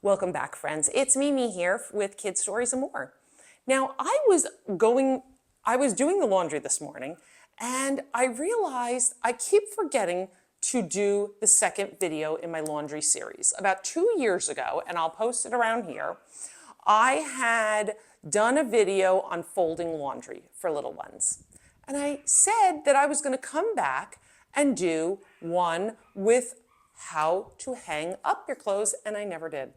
Welcome back, friends. It's Mimi here with Kids Stories and More. Now, I was doing the laundry this morning, and I realized I keep forgetting to do the second video in my laundry series. About 2 years ago, and I'll post it around here, I had done a video on folding laundry for little ones. And I said that I was going to come back and do one with how to hang up your clothes, and I never did.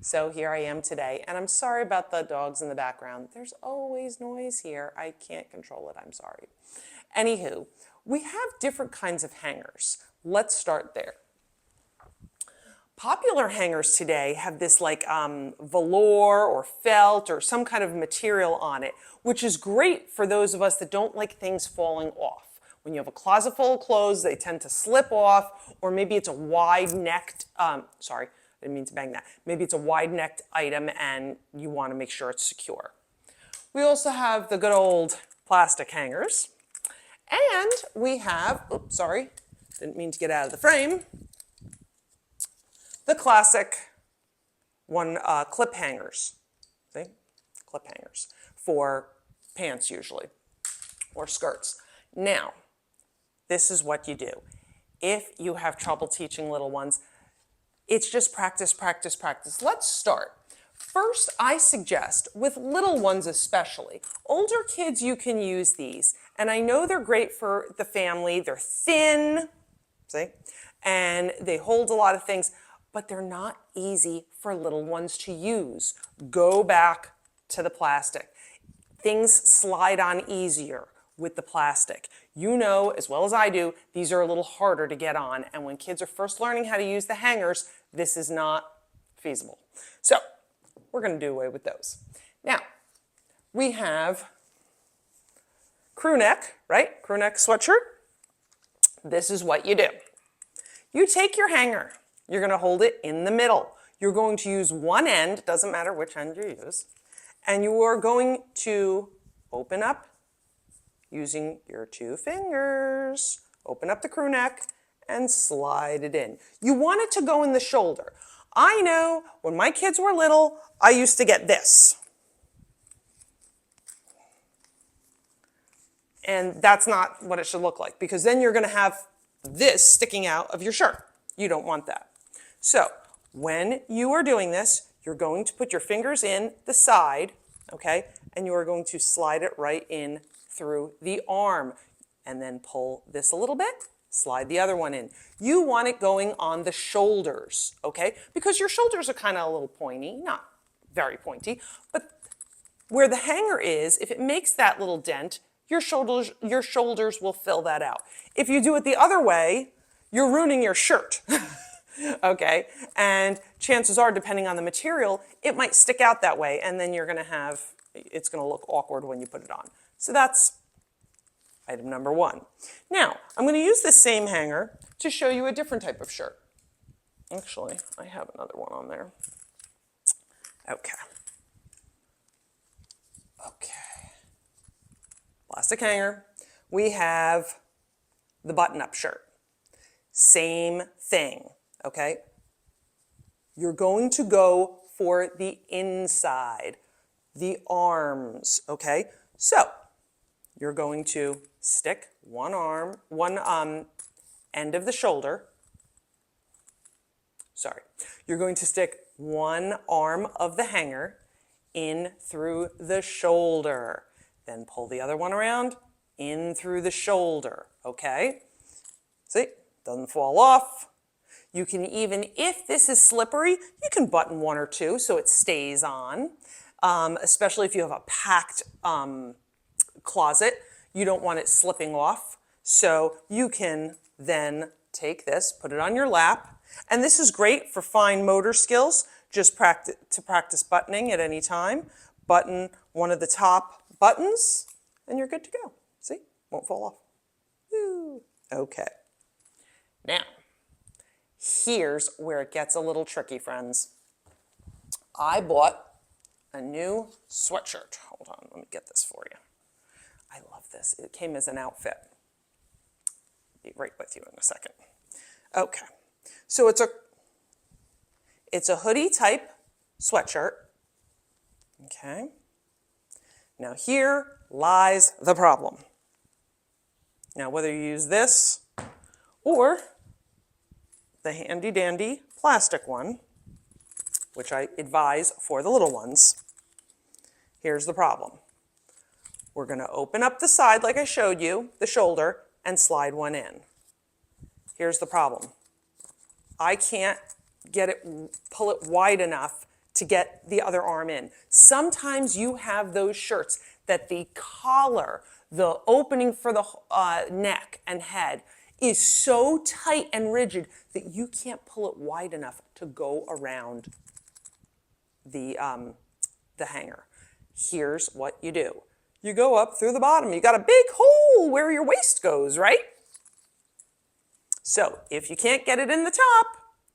So here I am today, and I'm sorry about the dogs in the background. There's always noise here. I can't control it, I'm sorry. Anywho, we have different kinds of hangers. Let's start there. Popular hangers today have this like velour or felt or some kind of material on it, which is great for those of us that don't like things falling off. When you have a closet full of clothes, they tend to slip off, or maybe it's a wide-necked, sorry, I didn't mean to bang that. Maybe it's a wide-necked item and you want to make sure it's secure. We also have the good old plastic hangers. And we have, oops, sorry, didn't mean to get out of the frame, the classic clip hangers. See? Clip hangers for pants usually, or skirts. Now, this is what you do. If you have trouble teaching little ones, it's just practice, practice, practice. Let's start. First, I suggest, with little ones especially, older kids, you can use these. And I know they're great for the family. They're thin, see? And they hold a lot of things, but they're not easy for little ones to use. Go back to the plastic. Things slide on easier with the plastic. You know, as well as I do, these are a little harder to get on. And when kids are first learning how to use the hangers, this is not feasible. So we're going to do away with those. Now, we have crew neck, right? Crew neck sweatshirt. This is what you do. You take your hanger. You're going to hold it in the middle. You're going to use one end, doesn't matter which end you use, and you are going to open up using your 2 fingers, open up the crew neck and slide it in. You want it to go in the shoulder. I know when my kids were little, I used to get this. And that's not what it should look like, because then you're going to have this sticking out of your shirt. You don't want that. So when you are doing this, you're going to put your fingers in the side, okay, and you are going to slide it right in through the arm, and then pull this a little bit, slide the other one in. You want it going on the shoulders, okay? Because your shoulders are kind of a little pointy, not very pointy, but where the hanger is, if it makes that little dent, your shoulders will fill that out. If you do it the other way, you're ruining your shirt, okay? And chances are, depending on the material, it might stick out that way, and then you're gonna have, it's gonna look awkward when you put it on. So that's item number 1. Now, I'm going to use this same hanger to show you a different type of shirt. Actually, I have another one on there. Okay. Okay. Plastic hanger. We have the button-up shirt. Same thing, okay? You're going to go for the inside, the arms, okay? So, you're going to stick one end of the shoulder. Sorry. You're going to stick one arm of the hanger in through the shoulder. Then pull the other one around, in through the shoulder, okay? See, doesn't fall off. You can even, if this is slippery, you can button 1 or 2 so it stays on, especially if you have a packed closet. You don't want it slipping off. So you can then take this, put it on your lap, and this is great for fine motor skills, just to practice buttoning at any time. Button one of the top buttons, and you're good to go. See? Won't fall off. Woo. Okay. Now, here's where it gets a little tricky, friends. I bought a new sweatshirt. Hold on, let me get this for you. I love this. It came as an outfit. Be right with you in a second. Okay, so it's a hoodie type sweatshirt. Okay. Now here lies the problem. Now whether you use this or the handy dandy plastic one, which I advise for the little ones, here's the problem. We're going to open up the side like I showed you, the shoulder, and slide one in. Here's the problem. I can't pull it wide enough to get the other arm in. Sometimes you have those shirts that the collar, the opening for the neck and head is so tight and rigid that you can't pull it wide enough to go around the hanger. Here's what you do. You go up through the bottom. You got a big hole where your waist goes, right? So if you can't get it in the top,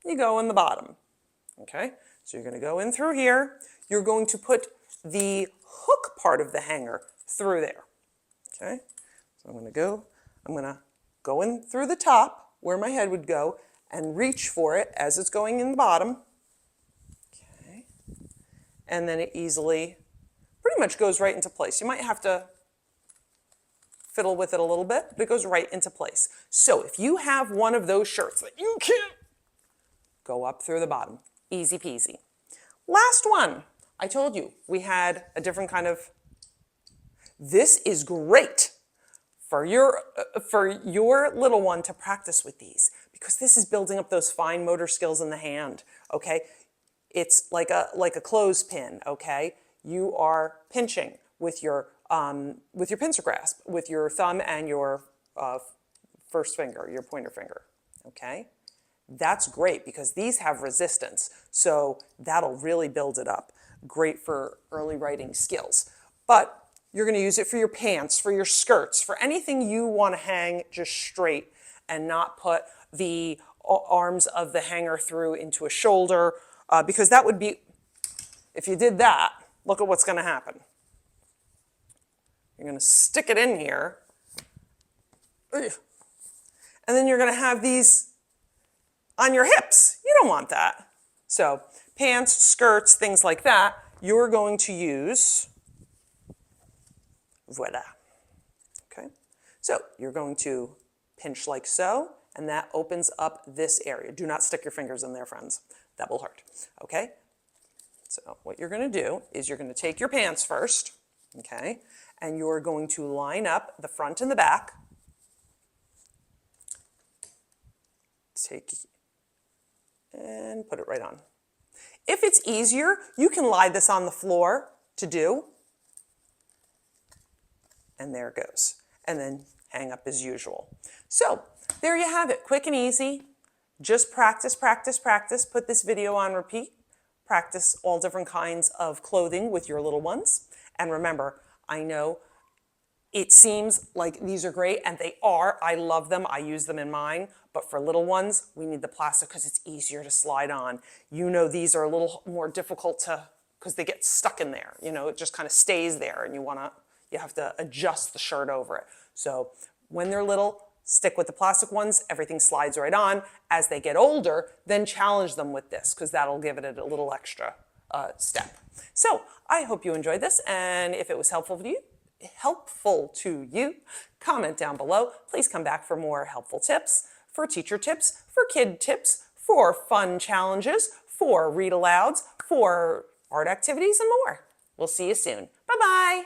you go in the bottom. Okay? So you're going to go in through here. You're going to put the hook part of the hanger through there. Okay? So I'm going to go in through the top where my head would go and reach for it as it's going in the bottom. Okay. And then it easily pretty much goes right into place. You might have to fiddle with it a little bit, but it goes right into place. So if you have one of those shirts that you can't, go up through the bottom. Easy peasy. Last one. I told you we had a different kind of, this is great for your little one to practice with these because this is building up those fine motor skills in the hand, okay? It's like a clothespin, okay? You are pinching with your pincer grasp, with your thumb and your first finger, your pointer finger, okay? That's great because these have resistance, so that'll really build it up. Great for early writing skills. But you're going to use it for your pants, for your skirts, for anything you want to hang just straight and not put the arms of the hanger through into a shoulder, because that would be, if you did that, look at what's going to happen. You're going to stick it in here, and then you're going to have these on your hips. You don't want that. So pants, skirts, things like that, you're going to use, voila. Okay? So you're going to pinch like so, and that opens up this area. Do not stick your fingers in there, friends. That will hurt. Okay? So what you're going to do is you're going to take your pants first, okay? And you're going to line up the front and the back. Take and put it right on. If it's easier, you can lie this on the floor to do. And there it goes. And then hang up as usual. So there you have it, quick and easy. Just practice, practice, practice. Put this video on repeat. Practice all different kinds of clothing with your little ones. And remember, I know it seems like these are great, and they are. I love them. I use them in mine. But for little ones, we need the plastic because it's easier to slide on. You know these are a little more difficult because they get stuck in there. You know, it just kind of stays there, and you have to adjust the shirt over it. So when they're little, stick with the plastic ones. Everything slides right on. As they get older, then challenge them with this because that'll give it a little extra step. So I hope you enjoyed this, and if it was helpful to you, comment down below. Please come back for more helpful tips, for teacher tips, for kid tips, for fun challenges, for read alouds, for art activities, and more. We'll see you soon. Bye-bye.